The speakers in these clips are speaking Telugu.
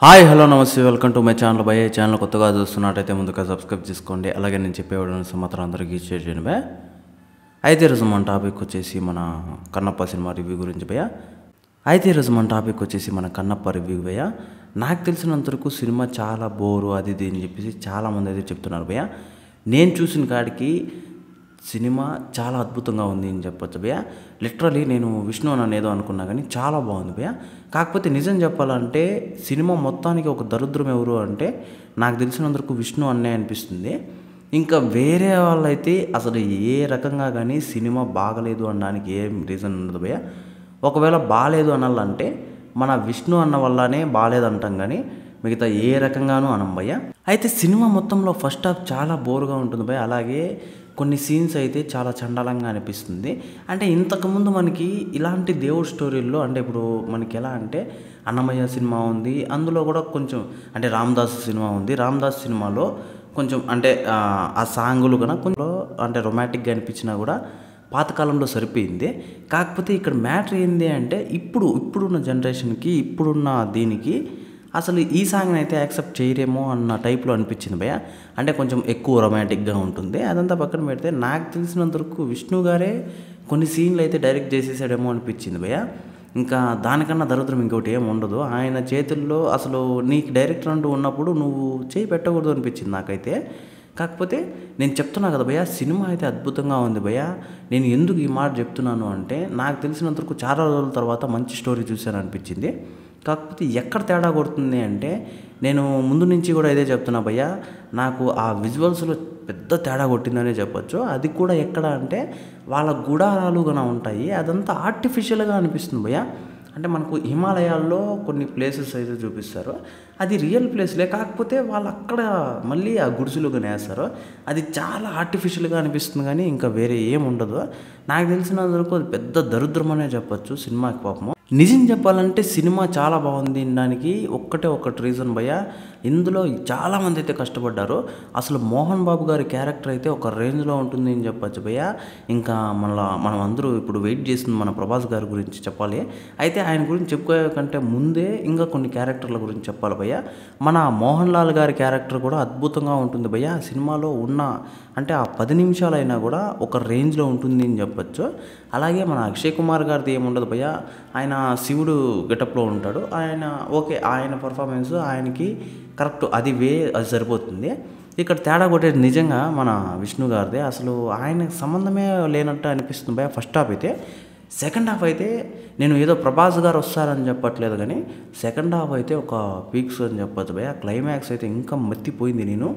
హాయ్ హలో నమస్తే వెల్కమ్ టు మై ఛానల్ భయ ఛానల్ కొత్తగా చూస్తున్నట్టయితే ముందుగా సబ్స్క్రైబ్ చేసుకోండి. అలాగే నేను చెప్పేవాడిని సమాచారం అందరికీ షేర్ చేయండి భయ. అయితే ఈరోజు మన టాపిక్ వచ్చేసి మన కన్నప్ప సినిమా రివ్యూ గురించి భయ. మన కన్నప్ప రివ్యూ భయ. నాకు తెలిసినంత వరకు సినిమా చాలా బోరు అది ఇది అని చెప్పేసి చాలామంది అయితే చెప్తున్నారు భయ. నేను చూసిన కాడికి సినిమా చాలా అద్భుతంగా ఉంది అని చెప్పొచ్చు భయ. లిటరలీ నేను విష్ణు అని ఏదో అనుకున్నా కానీ చాలా బాగుంది భయ. కాకపోతే నిజం చెప్పాలంటే సినిమా మొత్తానికి ఒక దరిద్రం ఎవరు అంటే నాకు తెలిసినందుకు విష్ణు అన్నే అనిపిస్తుంది. ఇంకా వేరే వాళ్ళైతే అసలు ఏ రకంగా కానీ సినిమా బాగలేదు అనడానికి ఏం రీజన్ ఉండదు భయ. ఒకవేళ బాగాలేదు అనాలంటే మన విష్ణు అన్న వల్లనే బాగాలేదంటాం కానీ మిగతా ఏ రకంగానూ అనం భయ. అయితే సినిమా మొత్తంలో ఫస్ట్ హాఫ్ చాలా బోరుగా ఉంటుంది భయ. అలాగే కొన్ని సీన్స్ అయితే చాలా చండాలంగా అనిపిస్తుంది. అంటే ఇంతకుముందు మనకి ఇలాంటి దేవుడి స్టోరీల్లో అంటే ఇప్పుడు మనకి ఎలా అంటే అన్నమయ్య సినిమా ఉంది, అందులో కూడా కొంచెం అంటే రామదాస్ సినిమా ఉంది. రామదాస్ సినిమాలో కొంచెం అంటే ఆ సాంగులు కన్నా కొంచెం అంటే రొమాంటిక్గా అనిపించినా కూడా పాతకాలంలో సరిపోయింది. కాకపోతే ఇక్కడ మ్యాటర్ ఏంది అంటే ఇప్పుడున్న జనరేషన్కి ఇప్పుడున్న దీనికి అసలు ఈ సాంగ్ని అయితే యాక్సెప్ట్ చేయరేమో అన్న టైప్లో అనిపించింది భయ. అంటే కొంచెం ఎక్కువ రొమాంటిక్గా ఉంటుంది. అదంతా పక్కన పెడితే నాకు తెలిసినంతవరకు విష్ణు గారే కొన్ని సీన్లు అయితే డైరెక్ట్ చేసేసాడేమో అనిపించింది భయ. ఇంకా దానికన్నా దరిద్రం ఇంకోటి ఏమి ఉండదు. ఆయన చేతుల్లో అసలు నీకు డైరెక్టర్ అంటూ ఉన్నప్పుడు నువ్వు చేయి పెట్టకూడదు అనిపించింది నాకైతే. కాకపోతే నేను చెప్తున్నా కదా భయ, సినిమా అయితే అద్భుతంగా ఉంది భయ. నేను ఎందుకు ఈ మాట చెప్తున్నాను అంటే నాకు తెలిసినంతవరకు చాలా రోజుల తర్వాత మంచి స్టోరీ చూశాను అనిపించింది. కాకపోతే ఎక్కడ తేడా కొడుతుంది అంటే నేను ముందు నుంచి కూడా ఇదే చెప్తున్నా భయ్య, నాకు ఆ విజువల్స్లో పెద్ద తేడా కొట్టిందనే చెప్పొచ్చు. అది కూడా ఎక్కడ అంటే వాళ్ళ గుడారాలు కన్నా ఉంటాయి, అదంతా ఆర్టిఫిషియల్గా అనిపిస్తుంది భయ్య. అంటే మనకు హిమాలయాల్లో కొన్ని ప్లేసెస్ అయితే చూపిస్తారు, అది రియల్ ప్లేస్లే. కాకపోతే వాళ్ళు అక్కడ మళ్ళీ ఆ గుడిసెలుగా వేస్తారు, అది చాలా ఆర్టిఫిషియల్గా అనిపిస్తుంది కానీ ఇంకా వేరే ఏం ఉండదు. నాకు తెలిసినంత వరకు అది పెద్ద దరిద్రం అనే చెప్పొచ్చు సినిమాకి పాపము. నిజం చెప్పాలంటే సినిమా చాలా బాగుంది దానికి ఒక్కటి రీజన్ భయ్య. ఇందులో చాలామంది అయితే కష్టపడ్డారు. అసలు మోహన్ బాబు గారి క్యారెక్టర్ అయితే ఒక రేంజ్లో ఉంటుంది అని చెప్పచ్చు భయ్య. ఇంకా మనం అందరూ ఇప్పుడు వెయిట్ చేస్తుంది మన ప్రభాస్ గారి గురించి చెప్పాలి. అయితే ఆయన గురించి చెప్పుకోే కంటే ముందే ఇంకా కొన్ని క్యారెక్టర్ల గురించి చెప్పాలి భయ్య. మన మోహన్ లాల్ గారి క్యారెక్టర్ కూడా అద్భుతంగా ఉంటుంది భయ్య. సినిమాలో ఉన్న అంటే ఆ 10 నిమిషాలైనా కూడా ఒక రేంజ్లో ఉంటుంది అని చెప్పచ్చు. అలాగే మన అక్షయ్ కుమార్ గారిది ఏముండదు భయ్య, ఆయన శివుడు గెటప్లో ఉంటాడు. ఆయన పర్ఫార్మెన్స్ ఆయనకి కరెక్ట్, అది సరిపోతుంది. ఇక్కడ తేడా కొట్టేది నిజంగా మన విష్ణు గారిదే. అసలు ఆయనకు సంబంధమే లేనట్టు అనిపిస్తుంది భయ ఫస్ట్ హాఫ్ అయితే. సెకండ్ హాఫ్ అయితే నేను ఏదో ప్రభాస్ గారు వస్తారని చెప్పట్లేదు కానీ సెకండ్ హాఫ్ అయితే ఒక పీక్స్ అని చెప్పచ్చు భయ. క్లైమాక్స్ అయితే ఇంకా మత్తిపోయింది. నేను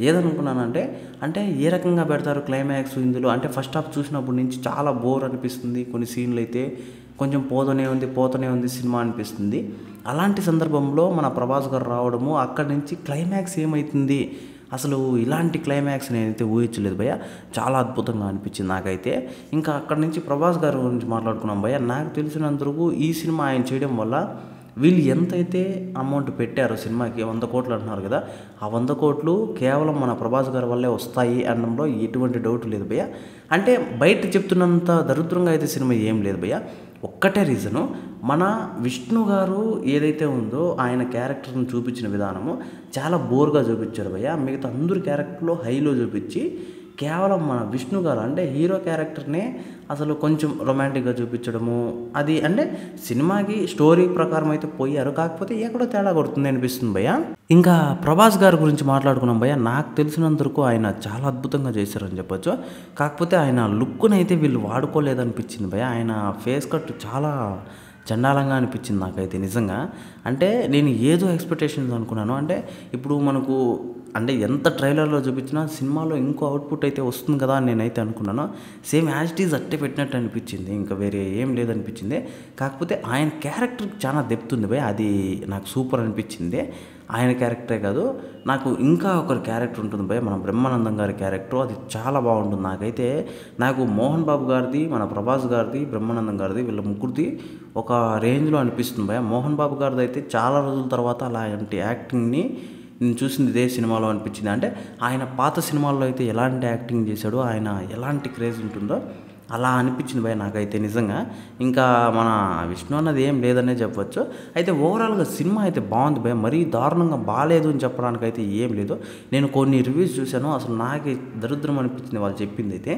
ఏదనుకున్నానంటే అంటే ఏ రకంగా పెడతారు క్లైమాక్స్ ఇందులో అంటే ఫస్ట్ హాఫ్ చూసినప్పటి నుంచి చాలా బోర్ అనిపిస్తుంది. కొన్ని సీన్లు అయితే కొంచెం పోతూనే ఉంది సినిమా అనిపిస్తుంది. అలాంటి సందర్భంలో మన ప్రభాస్ గారు రావడము, అక్కడి నుంచి క్లైమాక్స్ ఏమవుతుంది అసలు ఇలాంటి క్లైమాక్స్ నేనైతే ఊహించలేదు భయ్య. చాలా అద్భుతంగా అనిపించింది నాకైతే. ఇంకా అక్కడి నుంచి ప్రభాస్ గారి గురించి మాట్లాడుకున్నాం భయ్య. నాకు తెలిసినంతవరకు ఈ సినిమా ఆయన చేయడం వల్ల వీళ్ళు ఎంతైతే అమౌంట్ పెట్టారో సినిమాకి 100 కోట్లు అంటున్నారు కదా, ఆ 100 కోట్లు కేవలం మన ప్రభాస్ గారి వల్లే వస్తాయి అనడంలో ఎటువంటి డౌట్ లేదు భయ్య. అంటే బయట చెప్తున్నంత దరిద్రంగా అయితే సినిమా ఏం లేదు భయ్య. ఒక్కటే రీజను, మన విష్ణు గారు ఏదైతే ఉందో ఆయన క్యారెక్టర్ని చూపించిన విధానము చాలా బోర్గా చూపించారు భయ్య. మిగతా అందరి క్యారెక్టర్లో హైలో చూపించి కేవలం మన విష్ణు గారు అంటే హీరో క్యారెక్టర్నే అసలు కొంచెం రొమాంటిక్గా చూపించడము, అది అంటే సినిమాకి స్టోరీ ప్రకారం అయితే పోయారు. కాకపోతే ఎక్కడో తేడా కొడుతుంది అనిపిస్తుంది భయ్య. ఇంకా ప్రభాస్ గారి గురించి మాట్లాడుకున్నాం భయ్య. నాకు తెలిసినంతవరకు ఆయన చాలా అద్భుతంగా చేశారని చెప్పొచ్చు. కాకపోతే ఆయన లుక్ని అయితే వీళ్ళు వాడుకోలేదనిపించింది భయ్య. ఆయన ఫేస్ కట్ చాలా చండాలంగా అనిపించింది నాకైతే నిజంగా. అంటే నేను ఏదో ఎక్స్పెక్టేషన్స్ అనుకున్నాను. అంటే ఇప్పుడు మనకు అంటే ఎంత ట్రైలర్లో చూపించినా సినిమాలో ఇంకో అవుట్పుట్ అయితే వస్తుంది కదా అని నేనైతే అనుకున్నాను. సేమ్ యాజ్ ఇట్ ఈజ్ అట్టే పెట్టినట్టు అనిపించింది, ఇంకా వేరే ఏం లేదనిపించింది. కాకపోతే ఆయన క్యారెక్టర్కి చాలా డెప్త్ ఉంది భయ్, అది నాకు సూపర్ అనిపించింది. ఆయన క్యారెక్టరే కాదు, నాకు ఇంకా ఒకరి క్యారెక్టర్ ఉంటుంది భయ్, మన బ్రహ్మానందం గారి క్యారెక్టర్, అది చాలా బాగుంటుంది. నాకు మోహన్ బాబు గారిది, మన ప్రభాస్ గారిది, బ్రహ్మానందం గారిది, వీళ్ళ ముగ్గురిది ఒక రేంజ్లో అనిపిస్తుంది భయ్. మోహన్ బాబు గారిది అయితే చాలా రోజుల తర్వాత అలాంటి యాక్టింగ్ని నేను చూసింది ఇదే సినిమాలో అనిపించింది. అంటే ఆయన పాత సినిమాల్లో అయితే ఎలాంటి యాక్టింగ్ చేశాడో, ఆయన ఎలాంటి క్రేజ్ ఉంటుందో అలా అనిపించింది భయ్య నాకైతే నిజంగా. ఇంకా మన విష్ణు అన్నది ఏం లేదనే చెప్పొచ్చు. అయితే ఓవరాల్‌గా సినిమా అయితే బాగుంది భయ్య. మరీ దారుణంగా బాలేదు అని చెప్పడానికైతే ఏం లేదు. నేను కొన్ని రివ్యూస్ చూశాను. అసలు నాకే దరిద్రం అనిపించింది వాళ్ళు చెప్పిందైతే.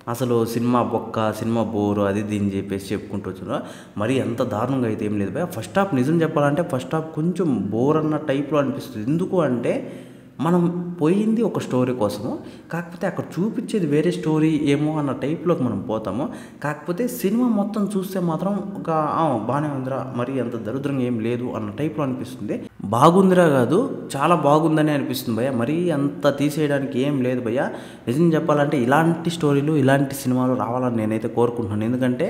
అసలు సినిమా బొక్క, సినిమా బోరు అది ఇది అని చెప్పేసి చెప్పుకుంటూ వచ్చారు. మరీ అంత దారుణంగా అయితే ఏం లేదు భయ్య. ఫస్ట్ హాఫ్ నిజం చెప్పాలంటే ఫస్ట్ హాఫ్ కొంచెం బోర్ అన్న టైప్‌లో అనిపిస్తుంది. ఎందుకు అంటే మనం పోయింది ఒక స్టోరీ కోసము. కాకపోతే అక్కడ చూపించేది వేరే స్టోరీ ఏమో అన్న టైప్‌లోకి మనం పోతాము. కాకపోతే సినిమా మొత్తం చూస్తే మాత్రం ఒక బానే ఉందిరా, మరీ అంత దరిద్రంగా ఏం లేదు అన్న టైప్‌లో అనిపిస్తుంది. బాగుందిరా కాదు, చాలా బాగుందనే అనిపిస్తుంది భయ్య. మరీ అంత తీసేయడానికి ఏం లేదు భయ్య. నిజం చెప్పాలంటే ఇలాంటి స్టోరీలు, ఇలాంటి సినిమాలు రావాలని నేనైతే కోరుకుంటున్నాను. ఎందుకంటే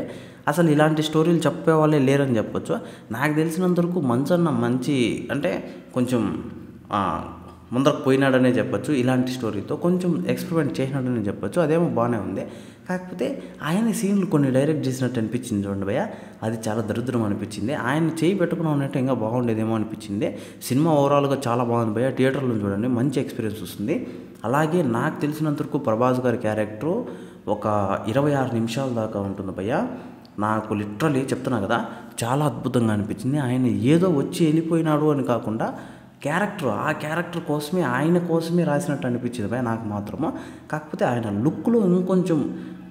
అసలు ఇలాంటి స్టోరీలు చెప్పేవాళ్ళే లేరని చెప్పొచ్చు. నాకు తెలిసినంత వరకు మంచన్న మంచి అంటే కొంచెం ముందరకు పోయినాడనే చెప్పొచ్చు. ఇలాంటి స్టోరీతో కొంచెం ఎక్స్పెరిమెంట్ చేసినాడనే చెప్పొచ్చు. అదేమో బాగానే ఉంది. కాకపోతే ఆయన సీన్లు కొన్ని డైరెక్ట్ చేసినట్టు అనిపించింది చూడండి భయ్య. అది చాలా దరిద్రం అనిపించింది. ఆయన చేయి పెట్టుకుని ఉన్నట్టు ఇంకా బాగుండేదేమో అనిపించింది. సినిమా ఓవరాల్గా చాలా బాగుంది భయ్య. థియేటర్లో చూడండి, మంచి ఎక్స్పీరియన్స్ వస్తుంది. అలాగే నాకు తెలిసినంత వరకు ప్రభాస్ గారి క్యారెక్టరు ఒక 26 నిమిషాల దాకా ఉంటుంది భయ్య. నాకు లిటరలీ చెప్తున్నా కదా, చాలా అద్భుతంగా అనిపించింది. ఆయన ఏదో వచ్చి వెళ్ళిపోయినాడు అని కాకుండా ఆ క్యారెక్టర్ కోసమే, ఆయన కోసమే రాసినట్టు అనిపించింది భయ్య నాకు మాత్రము. కాకపోతే ఆయన లుక్లో ఇంకొంచెం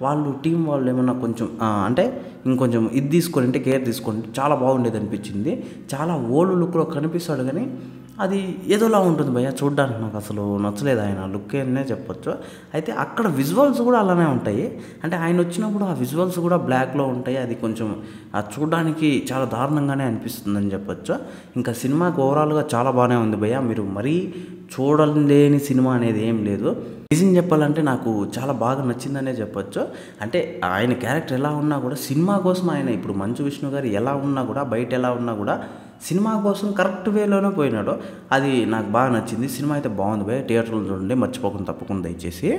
వాళ్ళు టీం వాళ్ళు ఏమన్నా కొంచెం అంటే ఇంకొంచెం ఇది తీసుకొని అంటే కేర్ తీసుకొని చాలా బాగుండేది అనిపించింది. చాలా ఓల్డ్ లుక్లో కనిపిస్తాడు కానీ అది ఏదోలా ఉంటుంది భయ్య. చూడ్డానికి నాకు అసలు నచ్చలేదు ఆయన లుక్ అనే చెప్పొచ్చు. అయితే అక్కడ విజువల్స్ కూడా అలానే ఉంటాయి. అంటే ఆయన వచ్చినప్పుడు ఆ విజువల్స్ కూడా బ్లాక్లో ఉంటాయి. అది కొంచెం చూడడానికి చాలా దారుణంగానే అనిపిస్తుందని చెప్పొచ్చు. ఇంకా సినిమాకి ఓవరాల్గా చాలా బాగానే ఉంది భయ్య. మీరు మరీ చూడలేని సినిమా అనేది ఏం లేదు. నిజం చెప్పాలంటే నాకు చాలా బాగా నచ్చిందనే చెప్పొచ్చు. అంటే ఆయన క్యారెక్టర్ ఎలా ఉన్నా కూడా సినిమా కోసం ఆయన ఇప్పుడు మంచు విష్ణు గారు ఎలా ఉన్నా కూడా, బయట ఎలా ఉన్నా కూడా సినిమా కోసం కరెక్ట్ వేలోనే పోయినాడు. అది నాకు బాగా నచ్చింది. సినిమా అయితే బాగుంది భయ్య. థియేటర్లో చూడండి, మర్చిపోకుండా తప్పకుండా దయచేసి.